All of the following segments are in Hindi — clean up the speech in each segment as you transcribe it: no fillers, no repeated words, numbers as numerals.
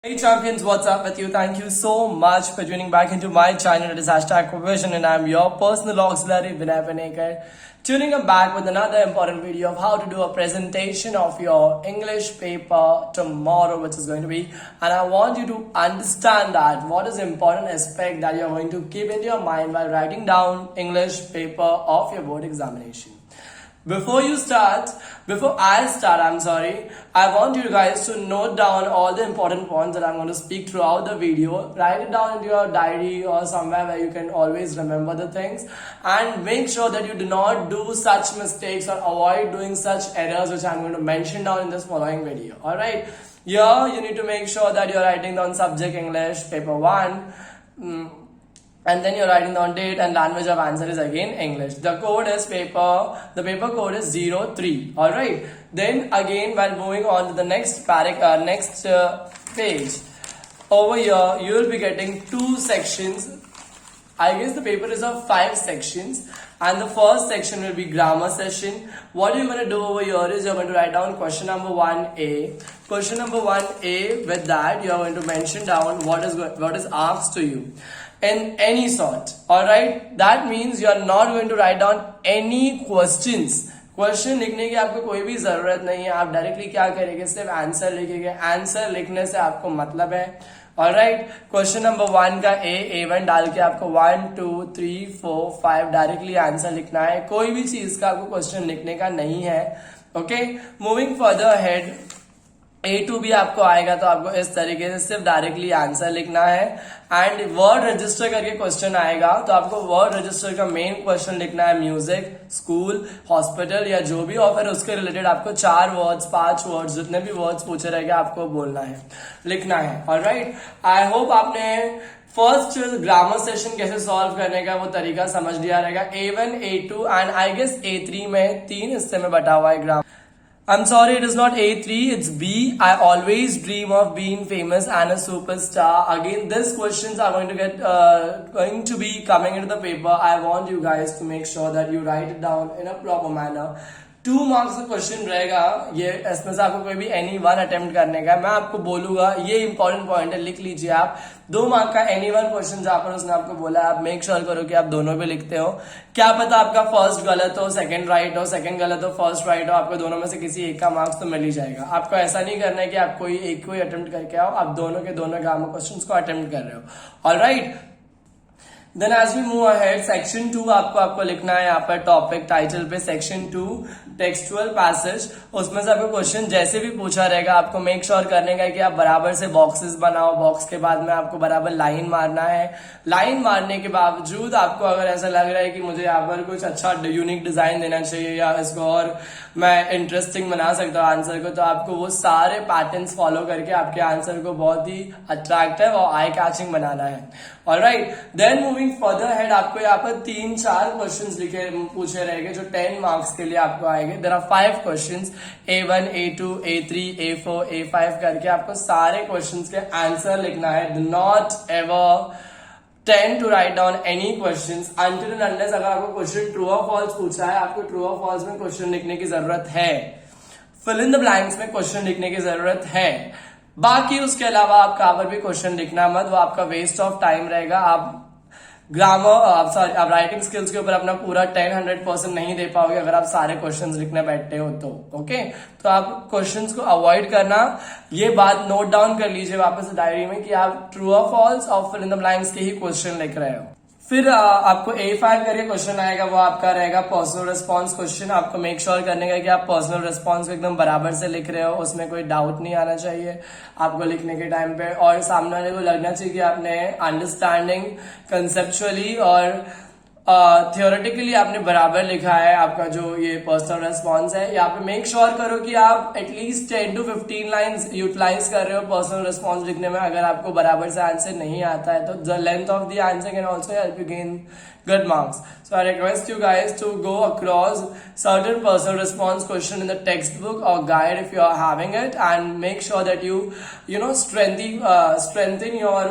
Hey champions, what's up with you? Thank you so much for tuning back into my channel. It is #Vision and I'm your personal auxiliary Vinay Panekar. Tuning up back with another important video of how to do a presentation of your English paper tomorrow, which is going to be, and I want you to understand that what is the important aspect that you're going to keep in your mind while writing down English paper of your board examination. Before I start, I want you guys to note down all the important points that I'm going to speak throughout the video. Write it down in your diary or somewhere where you can always remember the things, and make sure that you do not do such mistakes or avoid doing such errors which I'm going to mention down in this following video. Alright, here you need to make sure that you're writing down subject English, paper 1. And then you're writing down date and language of answer is again English. The paper code is 03. Alright. Then again, while moving on to the next page, over here you will be getting 2 sections. I guess the paper is of 5 sections, and the first section will be grammar session. What you're going to do over here is you're going to write down question number 1A. Question number 1A, with that you're going to mention down what is asked to you in any sort. Alright, that means you are not going to write down any questions. Question लिखने की आपको कोई भी जरूरत नहीं है. आप डायरेक्टली क्या करेंगे, सिर्फ आंसर लिखेंगे. आंसर लिखने से आपको मतलब है. ऑलराइट, क्वेश्चन नंबर 1 का A1 डाल के आपको 1 2 3 4 5 डायरेक्टली आंसर लिखना है. कोई भी चीज का आपको क्वेश्चन लिखने का नहीं है. Okay, moving further head, A2 भी आपको आएगा तो आपको इस तरीके से सिर्फ डायरेक्टली आंसर लिखना है. एंड वर्ड रजिस्टर करके क्वेश्चन आएगा तो आपको वर्ड रजिस्टर का मेन क्वेश्चन लिखना है. म्यूजिक, स्कूल, हॉस्पिटल या जो भी, और फिर उसके रिलेटेड आपको 4 वर्ड्स 5 वर्ड्स जितने भी वर्ड्स पूछे रहेंगे आपको बोलना है, लिखना है. ऑलराइट, आई होप आपने फर्स्ट ग्रामर सेशन कैसे सॉल्व करने का वो तरीका समझ लिया रहेगा. A1, A2 and I guess A3 में 3 हिस्से में बटा हुआ है grammar. I'm sorry, it is not A3, it's B. I always dream of being famous and a superstar. Again, these questions are going to be coming into the paper. I want you guys to make sure that you write it down in a proper manner. 2 marks का क्वेश्चन रहेगा ये. इसमें से आपको कोई भी एनी वन अटेम्प्ट करने का. मैं आपको बोलूंगा, ये इंपॉर्टेंट पॉइंट है, लिख लीजिए आप. 2 मार्क का एनी वन क्वेश्चन जहां पर उसने आपको बोला, आप मेक श्योर करो कि आप दोनों पे लिखते हो. क्या पता आपका फर्स्ट गलत हो, सेकंड राइट हो, सेकंड गलत हो, फर्स्ट राइट हो, आपको दोनों में से किसी एक का मार्क्स तो मिल ही जाएगा. आपको ऐसा नहीं करना है कि आप कोई एक को ही अटेम्प्ट करके आओ, आप दोनों के दोनों ग्रामर क्वेश्चन को अटेम्प्ट कर रहे हो. Alright, then as we move ahead, section 2 आपको लिखना है यहाँ पर टॉपिक टाइटल पे. सेक्शन 2 टेक्सचुअल पैसेज, उसमें से आपको क्वेश्चन जैसे भी पूछा रहेगा आपको मेक श्योर करने का है कि आप बराबर से बॉक्सेस बनाओ. बॉक्स के बाद में आपको बराबर लाइन मारना है. लाइन मारने के बावजूद आपको अगर ऐसा लग रहा है कि मुझे यहाँ पर कुछ अच्छा यूनिक डिजाइन देना चाहिए या इसको और मैं इंटरेस्टिंग बना सकता हूँ आंसर को, तो आपको वो सारे पैटर्न्स फॉलो करके आपके आंसर को बहुत ही अट्रैक्टिव और आई कैचिंग बनाना है. Alright, then moving further head, आपको यहाँ पर 3-4 क्वेश्चन पूछे रहेंगे जो 10 मार्क्स के लिए आपको आएंगे. There are 5 questions, A1, A2, A3, A4, A5 करके आपको सारे क्वेश्चंस के आंसर लिखना है. Do not ever tend to write down any questions until and unless अगर आपको क्वेश्चन ट्रू और फॉल्स पूछा है, आपको ट्रू और फॉल्स में क्वेश्चन लिखने की जरूरत है. फिल इन द ब्लैंक्स में क्वेश्चन लिखने की जरूरत है. बाकी उसके अलावा आप कहां पर भी क्वेश्चन लिखना मत, वो आपका वेस्ट ऑफ टाइम रहेगा. आप आप राइटिंग स्किल्स के ऊपर अपना पूरा 100% नहीं दे पाओगे अगर आप सारे क्वेश्चंस लिखने बैठते हो तो. ओके, तो आप क्वेश्चंस को अवॉइड करना. ये बात नोट डाउन कर लीजिए वापस डायरी में कि आप ट्रू और फॉल्स और फिल इन द ब्लैंक्स के ही क्वेश्चन लिख रहे हो. फिर आपको A5 करके क्वेश्चन आएगा, वो आपका रहेगा पर्सनल रिस्पॉन्स क्वेश्चन. आपको मेक श्योर करने का कि आप पर्सनल रिस्पॉन्स को एकदम बराबर से लिख रहे हो, उसमें कोई डाउट नहीं आना चाहिए आपको लिखने के टाइम पे, और सामने वाले को लगना चाहिए कि आपने अंडरस्टैंडिंग कंसेप्चुअली और थियोरेटिकली आपने बराबर लिखा है. आपका जो ये पर्सनल रेस्पॉन्स है, यहाँ पे मेक श्योर करो कि आप एटलीस्ट 10 to 15 लाइंस यूटिलाइज कर रहे हो पर्सनल रेस्पॉन्स लिखने में. अगर आपको बराबर से आंसर नहीं आता है तो the length of the answer can also help you gain good marks. So I request you guys to go across certain personal response question in the textbook or guide if you are having it, and make sure that you know strengthen your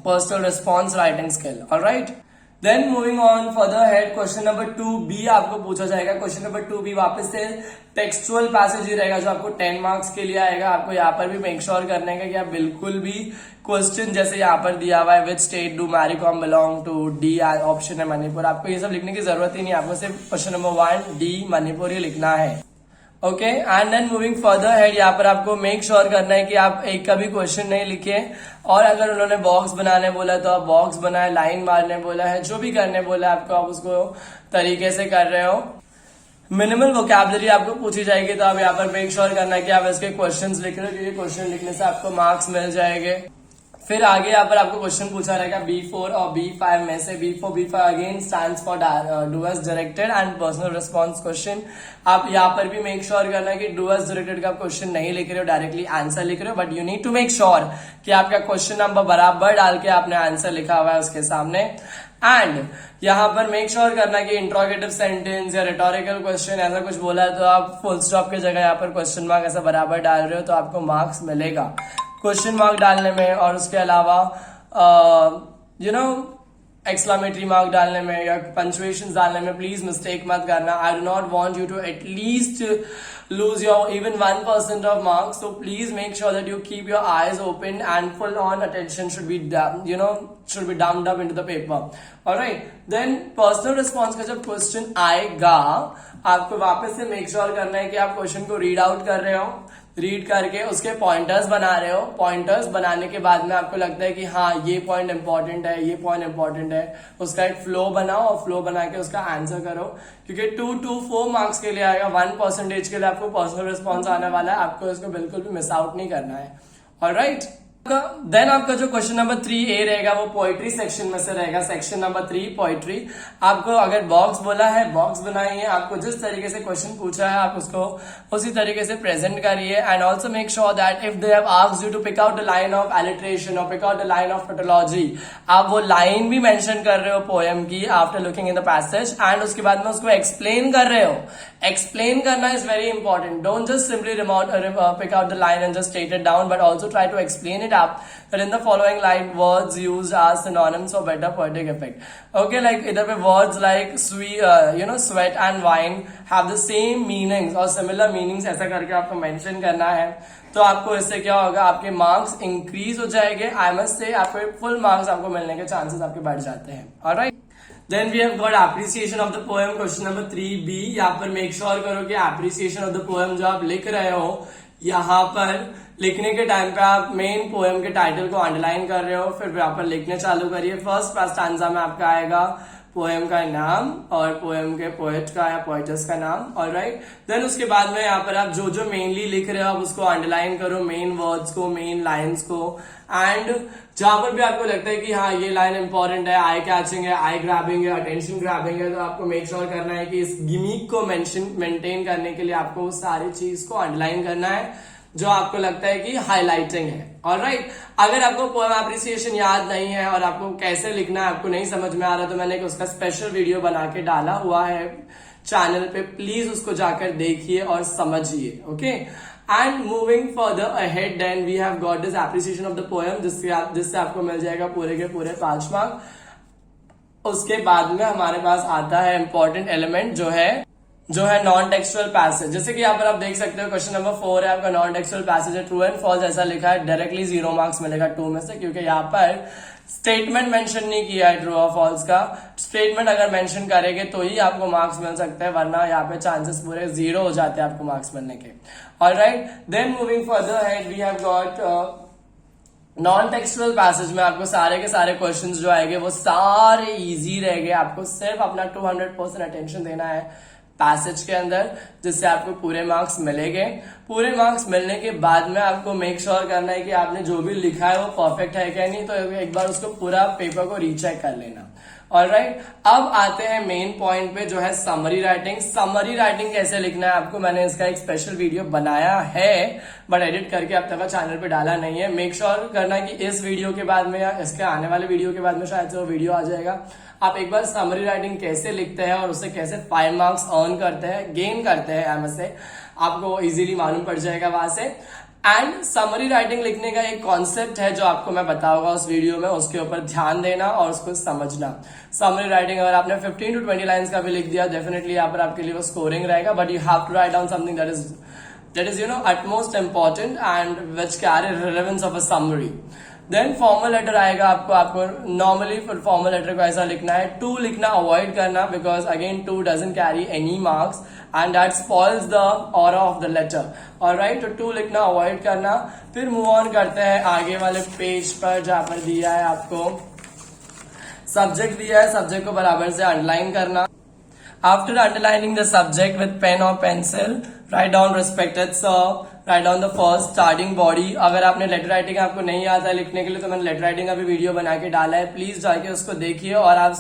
personal response writing skill. All right. Then moving on further head, question number 2B आपको पूछा जाएगा। क्वेश्चन नंबर 2B वापस से टेक्सचुअल पैसेज ही रहेगा जो आपको 10 मार्क्स के लिए आएगा। आपको यहाँ पर भी मेक श्योर करने का कि आप बिल्कुल भी क्वेश्चन जैसे यहाँ पर दिया हुआ है which state do Mary Kom belong to, D option है मणिपुर, आपको ये सब लिखने की जरूरत ही नहीं है। आपको सिर्फ क्वेश्चन नंबर 1 डी मणिपुर ही लिखना है। Okay, and then moving further head, यहाँ पर आपको मेक श्योर करना है कि आप एक का भी क्वेश्चन नहीं लिखे, और अगर उन्होंने बॉक्स बनाने बोला तो आप बॉक्स बनाए, लाइन मारने बोला है, जो भी करने बोला है आपको, आप उसको तरीके से कर रहे हो। मिनिमल वोकैबुलरी आपको पूछी जाएगी तो आप यहाँ पर मेक श्योर करना है कि आप इसके क्वेश्चंस लिख रहे हो, क्योंकि क्वेश्चन लिखने से आपको मार्क्स मिल जाएंगे। फिर आगे यहाँ पर आपको क्वेश्चन पूछा रहेगा B4 और B5 में से। B4 again stands for do as directed and personal response question. आप यहाँ पर भी मेक श्योर करना है कि डू एज डायरेक्टेड का क्वेश्चन नहीं लिख रहे हो, डायरेक्टली आंसर लिख रहे हो, but you need to make sure कि आपका क्वेश्चन नंबर बराबर डाल के आपने आंसर लिखा हुआ है उसके सामने। एंड यहाँ पर मेक श्योर करना कि इंट्रोगेटिव सेंटेंस या रिटोरिकल क्वेश्चन ऐसा कुछ बोला है तो आप फुल स्टॉप की जगह यहाँ पर क्वेश्चन मार्क ऐसा बराबर डाल रहे हो तो आपको मार्क्स मिलेगा क्वेश्चन मार्क डालने में। और उसके अलावा एक्सक्लामेटरी मार्क डालने में या पंचुएशन डालने में प्लीज मिस्टेक मत करना। I do not want you to at least lose your even 1% of marks, so please make sure that you keep your eyes open and full on attention should be dumped up into the paper. Alright, then personal response का जब क्वेश्चन आएगा आपको वापस से मेक श्योर करना है कि आप क्वेश्चन को रीड आउट कर रहे हो, रीड करके उसके पॉइंटर्स बना रहे हो। पॉइंटर्स बनाने के बाद में आपको लगता है कि हाँ ये पॉइंट इंपॉर्टेंट है, ये पॉइंट इंपॉर्टेंट है, उसका एक फ्लो बनाओ और फ्लो बना के उसका आंसर करो, क्योंकि 2 to 4 मार्क्स के लिए आएगा। 1% के लिए आपको पर्सनल रिस्पॉन्स आने वाला है, आपको इसको बिल्कुल भी मिस आउट नहीं करना है। ऑलराइट, देन आपका जो क्वेश्चन नंबर 3A रहेगा वो पोएट्री सेक्शन में से रहेगा। Section number 3 poetry. आपको अगर बॉक्स बोला है बॉक्स बनाइए, आपको जिस तरीके से क्वेश्चन पूछा है आप उसको उसी तरीके से प्रेजेंट करिए। And also make sure that if they have asked you to pick out the line of alliteration और pick out the line of tautology, आप वो लाइन भी मेंशन कर रहे हो पोएम की after looking in the passage, and उसके बाद में उसको एक्सप्लेन कर रहे हो। एक्सप्लेन करना is very important. Don't just simply pick out the line and just state it down, but also try to explain it up that in the following line words used are synonyms for better poetic effect. Okay, like इधर पे words like sweet, sweat and wine have the same meanings or similar meanings, ऐसा करके आपको mention करना है। तो आपको इससे क्या होगा, आपके मार्क्स इंक्रीज हो जाएंगे। आई मस्ट से आपको फुल मार्क्स आपको मिलने के चांसेस आपके बढ़ जाते हैं। Alright, then we have got appreciation of the poem, question number 3B। यहाँ पर मेक श्योर करो कि एप्रिसिएशन ऑफ द पोएम जो आप लिख रहे हो, यहाँ पर लिखने के टाइम पे आप मेन पोएम के टाइटल को अंडरलाइन कर रहे हो, फिर यहाँ पर लिखने चालू करिए। फर्स्ट स्टैंजा में आपका आएगा पोएम का नाम और पोएम के पोएट का या पोएटस का नाम। ऑलराइट, देन उसके बाद में यहाँ पर आप जो जो मेनली लिख रहे हो आप उसको अंडरलाइन करो, मेन वर्ड्स को, मेन लाइंस को। एंड जहां पर भी आपको लगता है कि हाँ ये लाइन इंपॉर्टेंट है, आई कैचिंग है, आई ग्रैबिंग है, अटेंशन ग्रैबिंग है, तो आपको मेक श्योर करना है कि इस गिमिक को मेंटेन करने के लिए आपको उस सारी चीज को अंडरलाइन करना है जो आपको लगता है कि हाईलाइटिंग है। ऑलराइट, अगर आपको पोएम एप्रिसिएशन याद नहीं है और आपको कैसे लिखना है आपको नहीं समझ में आ रहा, तो मैंने उसका स्पेशल वीडियो बना के डाला हुआ है चैनल पे, प्लीज उसको जाकर देखिए और समझिए। Okay, and moving further ahead, then we have got this appreciation of the poem, जिससे आपको मिल जाएगा पूरे के पूरे 5 मार्क्स। उसके बाद में हमारे पास आता है इंपॉर्टेंट एलिमेंट जो है नॉन टेक्सुअल पैसेज। जैसे कि यहाँ पर आप देख सकते हो क्वेश्चन नंबर 4 है आपका, नॉन टेक्सुअल पैसेज है, ट्रू एंड फॉल्स ऐसा लिखा है, डायरेक्टली 0 मार्क्स मिलेगा 2 में से, क्योंकि यहाँ पर स्टेटमेंट मेंशन नहीं किया है ट्रू और फॉल्स का। स्टेटमेंट अगर मेंशन करेंगे तो ही आपको मार्क्स मिल सकते हैं, वरना यहाँ पे चांसेस पूरे 0 हो जाते हैं आपको मार्क्स मिलने के। Alright, then moving further head we have got non textual passage में आपको सारे के सारे क्वेश्चंस जो आएंगे वो सारे इजी रहेंगे। आपको सिर्फ अपना 200% अटेंशन देना है पैसेज के अंदर, जिससे आपको पूरे मार्क्स मिलेंगे। पूरे मार्क्स मिलने के बाद में आपको मेक श्योर करना है कि आपने जो भी लिखा है वो परफेक्ट है क्या नहीं, तो एक बार उसको पूरा पेपर को रीचेक कर लेना। ऑलराइट, अब आते हैं मेन पॉइंट पे जो है समरी राइटिंग। समरी राइटिंग कैसे लिखना है आपको मैंने इसका एक स्पेशल वीडियो बनाया है, बट एडिट करके अब तक चैनल पे डाला नहीं है। मेक श्योर करना कि इस वीडियो के बाद में या इसके आने वाले वीडियो के बाद में शायद से वो वीडियो आ जाएगा। आप एक बार समरी राइटिंग कैसे लिखते हैं और उससे कैसे 5 मार्क्स अर्न करते हैं, गेन करते हैं, से आपको इजीली मालूम पड़ जाएगा वहां से। एंड समरी राइटिंग लिखने का एक कॉन्सेप्ट है जो आपको मैं बताऊंगा उस वीडियो में, उसके ऊपर ध्यान देना और उसको समझना। समरी राइटिंग अगर आपने 15 to 20 लाइंस का भी लिख दिया, डेफिनेटली यहाँ पर आपके लिए वो स्कोरिंग रहेगा, but you have to write down something that is utmost important and which carry relevance of a summary. Then formal letter आएगा आपको नॉर्मली फॉर्मल लेटर को ऐसा लिखना है, टू लिखना अवॉइड करना, because again to doesn't carry any marks and that spoils the aura of the letter. Alright, तो टू लिखना अवॉइड करना। फिर मूव ऑन करते हैं आगे वाले पेज पर, जहां पर दिया है आपको सब्जेक्ट दिया है, सब्जेक्ट को बराबर से अंडरलाइन करना। After underlining the subject with pen or pencil, write down respected sir, write down the first starting body। अगर आपने लेटर राइटिंग आपको नहीं आता है लिखने के लिए, तो मैंने लेटर राइटिंग का भी वीडियो बना के डाला है, प्लीज जाके उसको देखिए और आप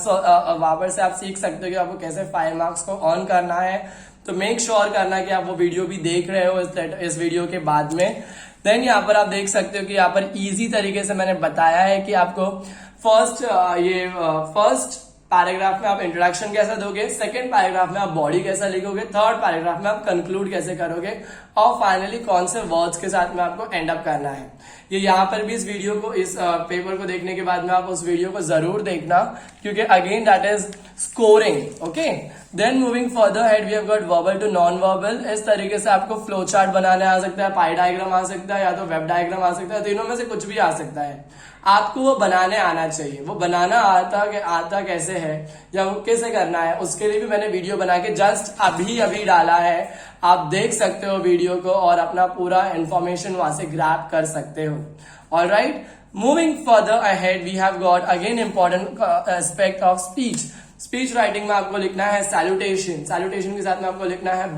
वहां पर से आप सीख सकते हो कि आपको कैसे 5 मार्क्स को ऑन करना है। तो मेक श्योर करना कि आप वो वीडियो भी देख रहे हो इस वीडियो के बाद में। देन यहाँ पर आप देख सकते हो कि यहाँ पर इजी तरीके से मैंने बताया है कि आपको फर्स्ट पैराग्राफ में आप इंट्रोडक्शन कैसे दोगे, सेकंड पैराग्राफ में आप बॉडी कैसा लिखोगे, थर्ड पैराग्राफ में आप कंक्लूड कैसे करोगे, और फाइनली कौन से वर्ड्स के साथ में आपको एंड अप करना है। ये यहाँ पर भी इस वीडियो को, इस पेपर को देखने के बाद में आप उस वीडियो को जरूर देखना, क्योंकि again that is scoring. Okay, then moving further head we have got verbal to non verbal. इस तरीके से आपको फ्लो चार्ट बनाने आ सकता है, पाई डायग्राम आ सकता है, या तो वेब डायग्राम आ सकता है, तीनों में से कुछ भी आ सकता है। आपको वो बनाने आना चाहिए। वो बनाना आता कैसे है या वो कैसे करना है, उसके लिए भी मैंने वीडियो बना के जस्ट अभी डाला है। आप देख सकते हो वीडियो को और अपना पूरा इंफॉर्मेशन वहां से ग्रैब कर सकते हो। Alright, moving further ahead we have got again important aspect of speech. Speech writing में आपको लिखना है सैल्यूटेशन, सैल्यूटेशन के साथ में आपको लिखना है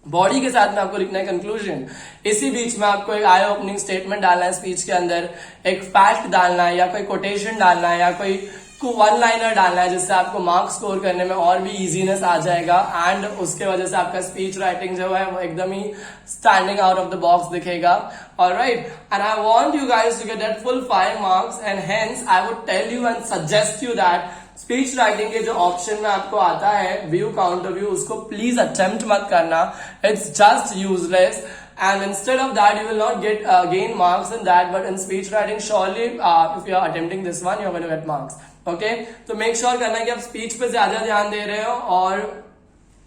बॉडी के साथ में आपको लिखना है कंक्लूजन। इसी बीच में आपको एक आई ओपनिंग स्टेटमेंट डालना है स्पीच के अंदर, एक फैक्ट डालना है या कोई कोटेशन डालना है या कोई वन लाइनर डालना है, जिससे आपको मार्क्स स्कोर करने में और भी इजीनेस आ जाएगा एंड उसके वजह से आपका स्पीच राइटिंग जो है वो एकदम ही standing out of the box दिखेगा। Alright, and I want you guys to get that full 5 marks and hence I would tell you and suggest you that speech writing के जो ऑप्शन में आपको आता है व्यू काउंटर व्यू, उसको प्लीज अटेम्प्ट मत करना, it's just useless and instead of that you will not get gain marks in that, but in speech writing surely if you are attempting this one you are going to get marks. Okay, तो make sure करना कि आप स्पीच पे ज्यादा ध्यान दे रहे हो और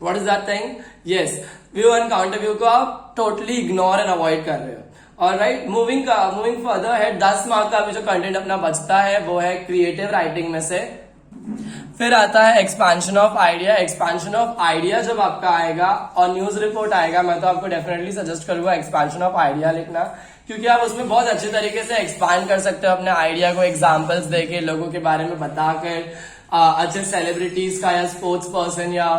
what is that thing, yes, view and counter view को आप टोटली इग्नोर एंड अवॉइड कर रहे हो। ऑलराइट, मूविंग फर्दर है 10 मार्क का भी जो कंटेंट अपना बचता है वो है क्रिएटिव राइटिंग में से। फिर आता है expansion of idea. Expansion of idea जब आपका आएगा और न्यूज रिपोर्ट आएगा, मैं तो आपको डेफिनेटली सजेस्ट करूंगा एक्सपेंशन ऑफ आइडिया लिखना, क्योंकि आप उसमें बहुत अच्छे तरीके से एक्सपांड कर सकते हो अपने आइडिया को, एग्जांपल्स देके, लोगों के बारे में बताकर, अच्छे सेलिब्रिटीज का या स्पोर्ट्स पर्सन या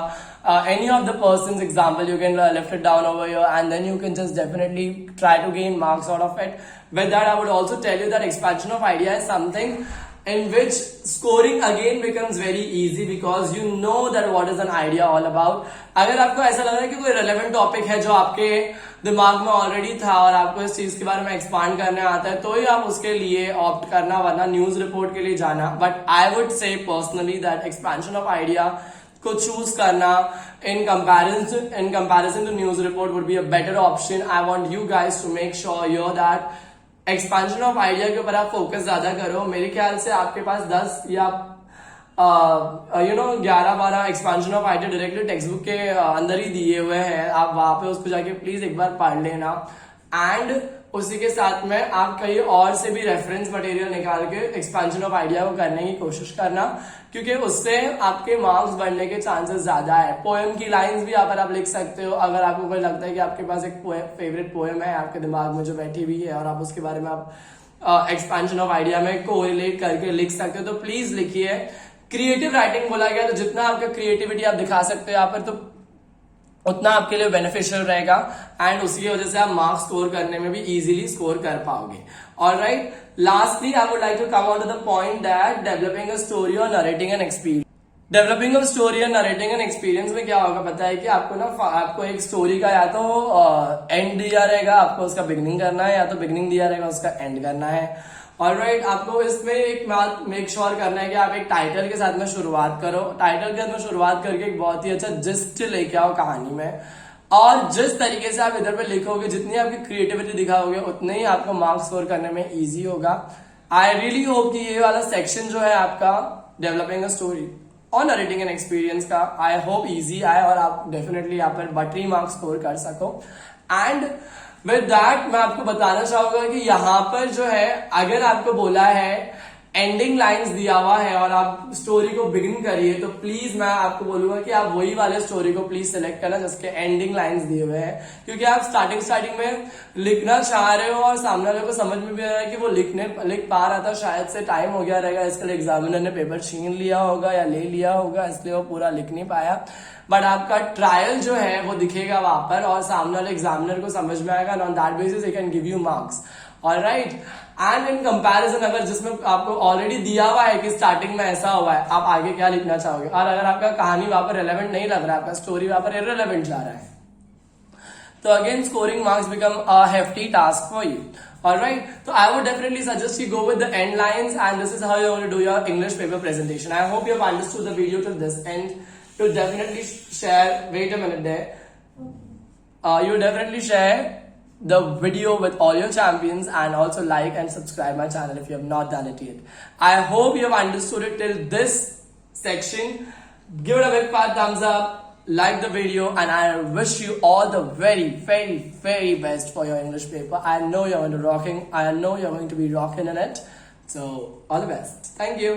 any of the person's example, you can left it down over here and then you can just definitely try to gain marks out of it. With that, I would also tell you that expansion of idea is something in which scoring again becomes very easy because you know that what is an idea all about. अगर आपको ऐसा लग रहा है कि कोई relevant topic है जो आपके दिमाग में ऑलरेडी था और आपको इस चीज के बारे में एक्सपांड करने आता है, तो ही आप उसके लिए ऑप्ट करना, वरना न्यूज रिपोर्ट के लिए जाना। But I would say personally that expansion of idea को चूज करना in comparison to news report would be a better option. I want you guys to make sure here that expansion of idea के ऊपर आप फोकस ज्यादा करो। मेरे ख्याल से आपके पास 10 या 11-12 expansion of idea directly text book के अंदर ही दिए हुए हैं, आप वहां पे उसको जाके प्लीज एक बार पढ़ लेना एंड उसी के साथ में आप कहीं और से भी रेफरेंस मटेरियल निकाल के एक्सपेंशन ऑफ आइडिया को करने की कोशिश करना, क्योंकि उससे आपके मार्क्स बढ़ने के चांसेस ज्यादा है। पोएम की लाइंस भी यहाँ पर आप लिख सकते हो, अगर आपको कोई लगता है कि आपके पास एक फेवरेट पोएम है आपके दिमाग में जो बैठी हुई है और आप उसके बारे में आप एक्सपेंशन ऑफ आइडिया में कोरिलेट करके लिख सकते हो, तो प्लीज लिखिए। क्रिएटिव राइटिंग बोला गया, तो जितना आपका क्रिएटिविटी आप दिखा सकते हो यहाँ पर, तो उतना आपके लिए बेनिफिशियल रहेगा एंड उसी की वजह से आप मार्क्स स्कोर करने में भी इजीली स्कोर कर पाओगे। Alright, lastly I would like to come on to the point that developing a story और narrating an experience. Developing of story और नरेटिंग एन एक्सपीरियंस में क्या होगा पता है कि आपको एक स्टोरी का या तो एंड दिया रहेगा, आपको उसका बिगिनिंग करना है, या तो बिगिनिंग दिया रहेगा उसका एंड करना है। ऑलराइट, आपको इसमें एक बात मेक श्योर करना है कि आप एक टाइटल के साथ में शुरुआत करो। टाइटल के साथ में शुरुआत करके एक बहुत ही अच्छा जिस्ट लेके आओ कहानी में। और जिस तरीके से आप इधर पे लिखोगे, जितनी आपकी क्रिएटिविटी दिखाओगे, उतने ही आपको मार्क्स स्कोर करने में इजी होगा. आई रियली होप कि ये वाला सेक्शन जो है आपका डेवलपिंग अ स्टोरी और नरेटिंग एंड एक्सपीरियंस का, आई होप इजी आए और आप डेफिनेटली यहाँ पर बटरी मार्क्स स्कोर कर सको. एंड विद दैट मैं आपको बताना चाहूंगा कि यहाँ पर जो है, अगर आपको बोला है एंडिंग लाइंस दिया हुआ है और आप स्टोरी को बिगिन करिए, तो प्लीज मैं आपको बोलूंगा कि आप वही वाले स्टोरी को प्लीज सिलेक्ट करना जिसके एंडिंग लाइंस दिए हुए हैं. क्योंकि आप स्टार्टिंग में लिखना चाह रहे हो और सामने वाले को समझ में भी आ रहा है कि वो लिख पा रहा था, शायद से टाइम हो गया रहेगा, इसके लिए एग्जामिनर ने पेपर छीन लिया होगा या ले लिया होगा, इसलिए वो पूरा लिख नहीं पाया. बट आपका ट्रायल जो है वो दिखेगा वहां पर और सामने वाले एग्जामिनर को समझ में आएगा. On that basis he can give you marks. Alright. And in comparison, अगर जिसमें आपको ऑलरेडी दिया हुआ है कि स्टार्टिंग में ऐसा हुआ है, आप आगे क्या लिखना चाहोगे, और अगर आपका कहानी वहां पर रेलेवेंट नहीं लग रहा है, आपका स्टोरी वहां पर इररेलेवेंट जा रहा है, तो again scoring marks become a hefty task for you. Alright, so I would definitely suggest you go with the end lines, and this is how you're going to do your English paper presentation. I hope you have understood the video till this end. To definitely share, wait a minute there. You definitely share the video with all your champions and also like and subscribe my channel if you have not done it yet. I hope you have understood it till this section. Give it a big fat thumbs up, like the video, and I wish you all the very, very, very best for your English paper. I know you're going to be rocking in it. So all the best. Thank you.